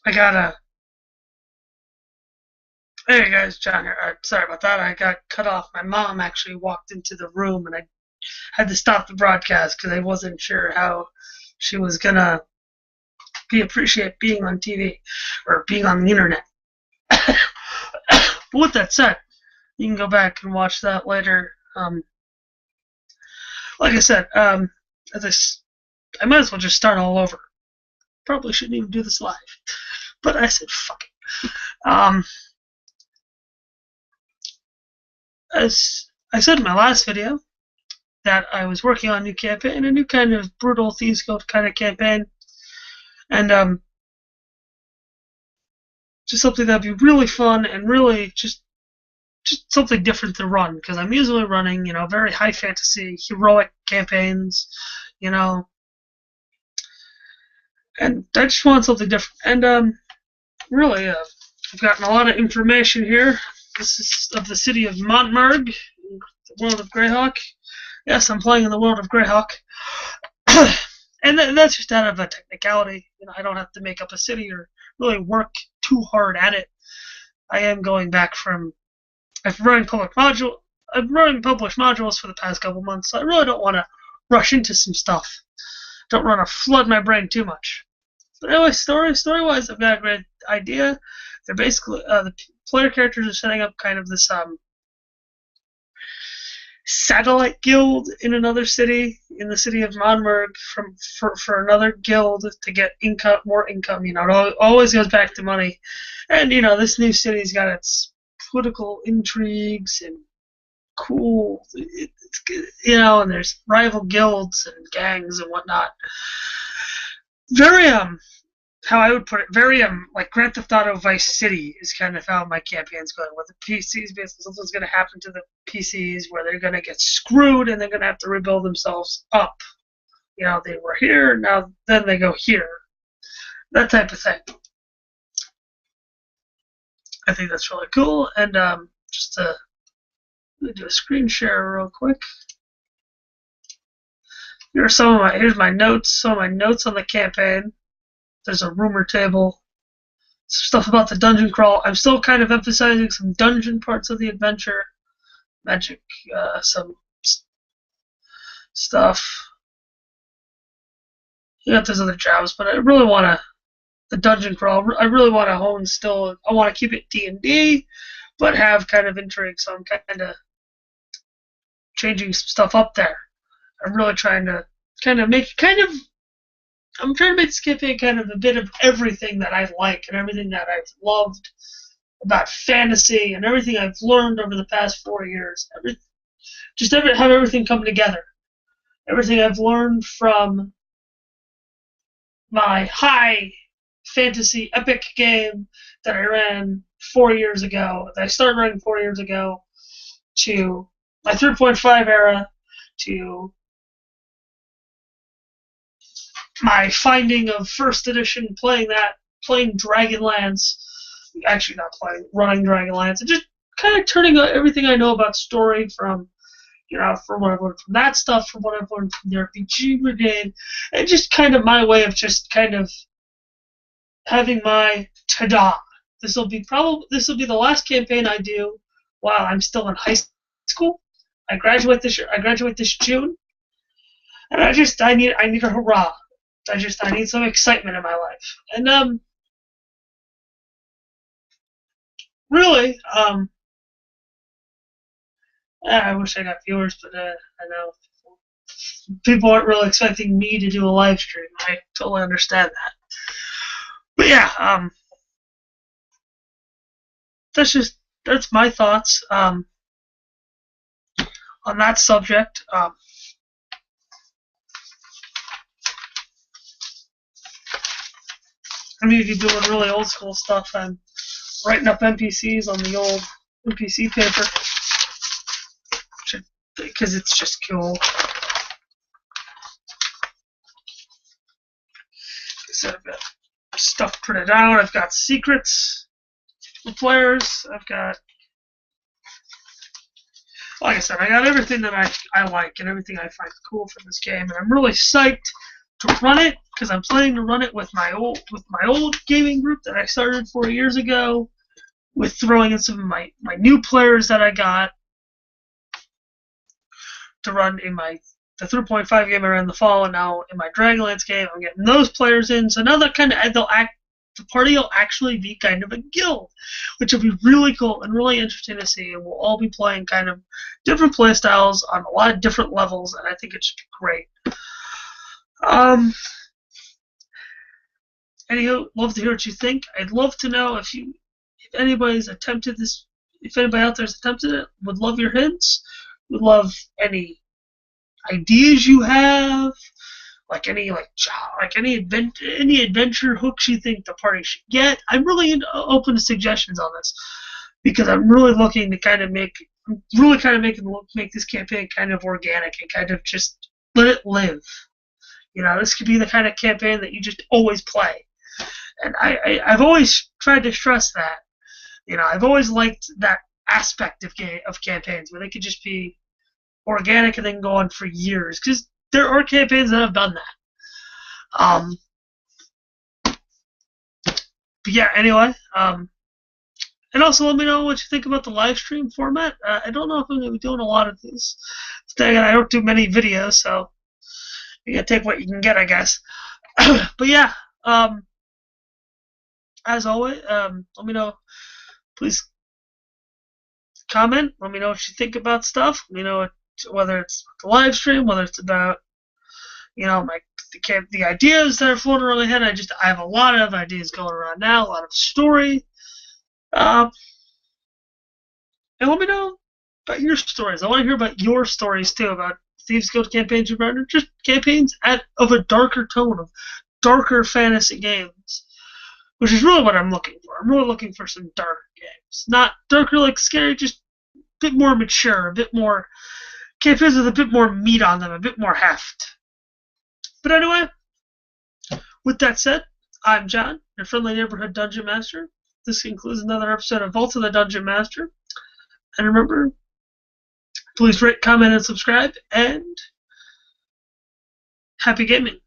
I gotta. Hey guys, John here. Sorry about that. I got cut off. My mom actually walked into the room, and I had to stop the broadcast because I wasn't sure how she was gonna appreciate being on TV or being on the internet. But with that said, you can go back and watch that later. Like I said, this I might as well just start all over. Probably shouldn't even do this live, but I said fuck it. As I said in my last video, that I was working on a new campaign, a new kind of brutal Thieves Guild kind of campaign, and just something that'd be really fun and really just something different to run, because I'm usually running, very high fantasy heroic campaigns, you know, and I just want something different. And really, I've gotten a lot of information here. This is of the city of Montmerg, the world of Greyhawk. Yes, I'm playing in the world of Greyhawk. And that's just out of a technicality. I don't have to make up a city or really work too hard at it. I am going back from. I've run public module. I've run published modules for the past couple months, so I really don't want to rush into some stuff. Don't want to flood my brain too much. But anyway, story-wise, I've got a great idea. They're basically the player characters are setting up kind of this satellite guild in another city, in the city of Monmerg, for another guild to get more income. It always goes back to money. And this new city's got its political intrigues and cool, and there's rival guilds and gangs and whatnot. Very how I would put it, very like Grand Theft Auto Vice City is kind of how my campaign's going. With the PCs, basically something's going to happen to the PCs where they're going to get screwed and they're going to have to rebuild themselves up. They were here, now then they go here. That type of thing. I think that's really cool. And just to do a screen share real quick. Here's my notes. Some of my notes on the campaign. There's a rumor table. Some stuff about the dungeon crawl. I'm still kind of emphasizing some dungeon parts of the adventure. Magic, some stuff. There's other jobs, but I really want to. The dungeon crawl, I really want to hone still. I want to keep it D&D, but have kind of intrigue, so I'm kind of changing some stuff up there. I'm really trying to I'm trying to make this campaign kind of a bit of everything that I like and everything that I've loved about fantasy and everything I've learned over the past 4 years. Have everything come together. Everything I've learned from my high fantasy epic game that I ran 4 years ago, that I started running 4 years ago, to my 3.5 era, to my finding of first edition, playing Dragonlance, actually not playing, running Dragonlance, and just kind of turning everything I know about story from what I've learned from that stuff, from what I've learned from the RPG Brigade, and just kind of my way of just kind of having my ta-da. This will be the last campaign I do while I'm still in high school. I graduate this June, and I need a hurrah. I need some excitement in my life. And really, I wish I got viewers, but I know people aren't really expecting me to do a live stream. I totally understand that. But yeah, that's my thoughts on that subject. I mean, if you're doing really old school stuff, I'm writing up NPCs on the old NPC paper because it's just cool. So I've got stuff printed out. I've got secrets for players. Like I said, I got everything that I like and everything I find cool for this game, and I'm really psyched to run it, because I'm planning to run it with my old gaming group that I started 4 years ago, with throwing in some of my new players that I got to run in the 3.5 game I ran in the fall, and now in my Dragonlance game, I'm getting those players in. So now the party will actually be kind of a guild, which will be really cool and really interesting to see. And we'll all be playing kind of different play styles on a lot of different levels, and I think it should be great. Anywho, love to hear what you think. I'd love to know if anybody's attempted this. If anybody out there's attempted it, would love your hints. Would love any ideas you have, like any adventure hooks you think the party should get. I'm really open to suggestions on this, because I'm really looking to kind of make this campaign kind of organic and kind of just let it live. This could be the kind of campaign that you just always play, and I've always tried to stress that. I've always liked that aspect of campaigns where they could just be organic and then go on for years, because there are campaigns that have done that. But yeah, anyway, and also let me know what you think about the live stream format. I don't know if I'm going to be doing a lot of these today, and I don't do many videos, so you gotta take what you can get, I guess. But yeah, as always, let me know. Please comment. Let me know what you think about stuff. Let me know whether it's the live stream, whether it's about the ideas that are floating around my head. I have a lot of ideas going around now, a lot of story. And let me know about your stories. I want to hear about your stories too, about Thieves Guild campaigns you've run, or just campaigns of a darker tone, of darker fantasy games, which is really what I'm looking for. I'm really looking for some darker games, not darker like scary, just a bit more mature, a bit more campaigns with a bit more meat on them, a bit more heft. But anyway, with that said, I'm John, your friendly neighborhood Dungeon Master. This concludes another episode of Vault of the Dungeon Master. And remember, please rate, comment, and subscribe, and happy gaming.